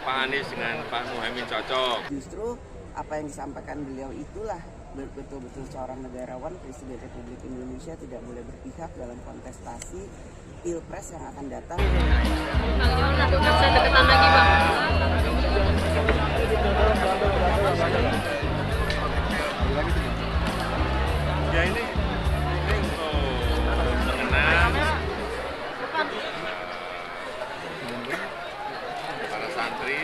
Pak Anies dengan Pak Muhaimin cocok. Justru apa yang disampaikan beliau itulah betul-betul seorang negarawan, Presiden Republik Indonesia tidak boleh berpihak dalam kontestasi Pilpres yang akan datang. Bang John, bisa deketan lagi Bang. Ya ini untuk mengenang para santri.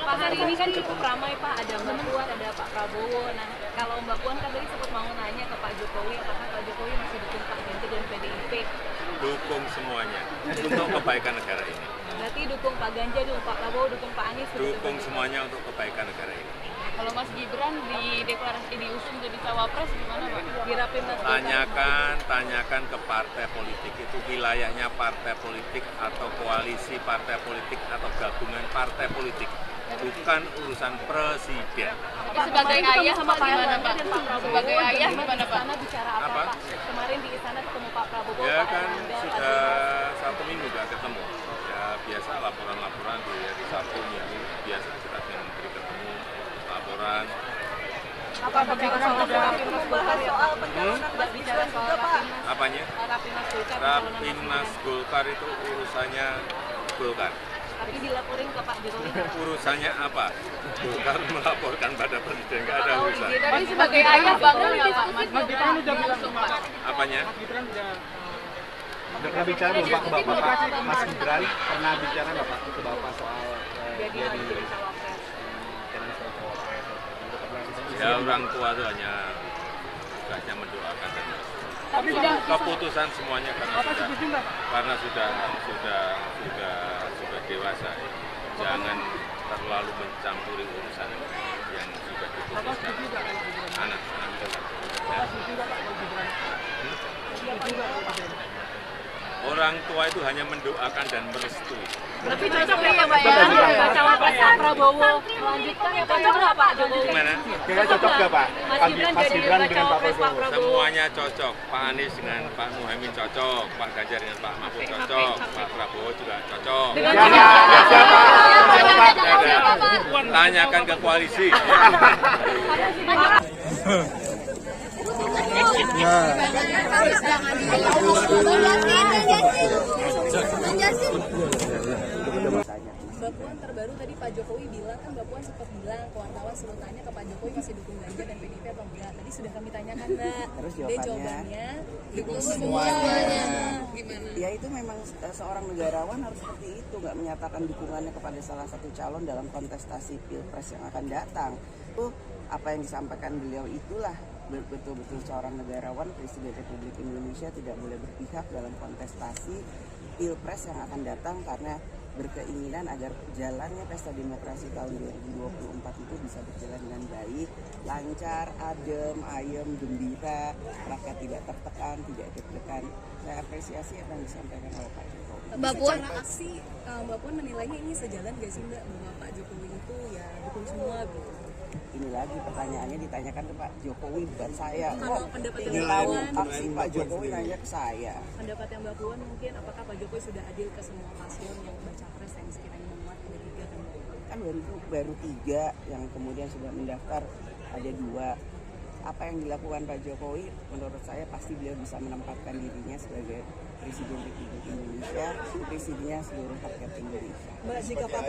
Pak, hari ini kan cukup ramai Pak, ada Mbak Puan, ada Pak Prabowo. Nah, kalau Mbak Puan kan tadi sempat mau nanya ke Pak Jokowi, apakah Pak Jokowi masih dukung Pak Ganjar dan PDIP? Dukung semuanya untuk kebaikan negara ini. Berarti dukung Pak Ganjar, dukung Pak Prabowo, dukung Pak Anies? Dukung semuanya untuk kebaikan negara ini. Kalau Mas Gibran di deklarasi diusung jadi cawapres gimana Pak? Di Rapimnas? Tanyakan ke partai politik, itu wilayahnya partai politik atau koalisi partai politik atau gabungan partai politik, bukan urusan presiden. Sebagai ayah sama Pak gimana Pak? Sebagai ayah gimana Pak? Bicara apa Pak? Kemarin di istana ketemu Pak Prabowo. Ya kan sudah 1 minggu gak ketemu. Ya biasa laporan-laporan di hari Sabtu Minggu biasa kita dengan menteri ketemu laporan. Apa bicara soal pencalonan bicara soal Rapimnas? Apanya? Rapimnas Golkar. Rapimnas Golkar itu urusannya Golkar. Tapi dilaporin ke Pak Jokowi. Urusannya apa? Golkar melaporkan pada presiden, nggak ada urusan. Tapi sebagai ayah bangun nggak Pak? Mas Gibran udah bilang Pak. Apanya? Udah pernah bicara Bapak ke Bapak, Mas Gibran pernah bicara Bapak ke Bapak soal Jadi Ya orang tua itu hanya tugasnya mendoakan dan keputusan semuanya karena sudah dewasa. Jangan terlalu mencampuri urusan yang sudah diputuskan anak. Orang tua itu hanya mendoakan dan merestui. Tapi cocok ya Pak ya? Cawapres Pak Prabowo melanjutkan ya Pak? Cocok nggak Pak Jokowi? Gimana? Kira cocok nggak Pak? Mas Gibran dengan Pak Prabowo. Semuanya cocok. Pak Anies dengan Pak Muhaimin cocok. Pak Ganjar dengan Pak Mahfud cocok. Pak Prabowo juga cocok. Tanyakan ke koalisi. Mbak Puan terbaru tadi Pak Jokowi bilang, kan Mbak Puan sempat bilang ke wartawan suruh tanya ke Pak Jokowi masih dukung Ganjar dan PDIP atau enggak. Tadi sudah kami tanyakan Mbak. Terus Dia jawabannya dukung semuanya. Gimana? Ya itu memang seorang negarawan harus seperti itu, nggak menyatakan dukungannya kepada salah satu calon dalam kontestasi Pilpres yang akan datang. Itu apa yang disampaikan beliau itulah betul-betul seorang negarawan, Presiden Republik Indonesia tidak boleh berpihak dalam kontestasi Pilpres yang akan datang karena berkeinginan agar jalannya pesta demokrasi tahun 2024 itu bisa berjalan dengan baik, lancar, adem, ayem, gembira, rakyat tidak tertekan, tidak deg-degan. Saya apresiasi apa yang disampaikan oleh Pak Jokowi. Mbak Puan aksi, Mbak Puan menilainya ini sejalan gak sih Mbak bahwa Pak Jokowi itu ya dukung semua gitu? Ini lagi pertanyaannya ditanyakan ke Pak Jokowi bukan saya. Kalau pendapat Ingin yang tahu Mbak Puan, aksi Pak Jokowi nanya ke saya. pendapat yang Mbak Puan mungkin apakah Pak Jokowi sudah adil ke semua paslon yang baca pres yang sekiranya memuat ada 3 kan? Kan baru 3 yang kemudian sudah mendaftar, ada 2. Apa yang dilakukan Pak Jokowi menurut saya pasti beliau bisa menempatkan dirinya sebagai Presiden Republik Indonesia, presidennya seluruh rakyat Indonesia. Mbak, jika Pak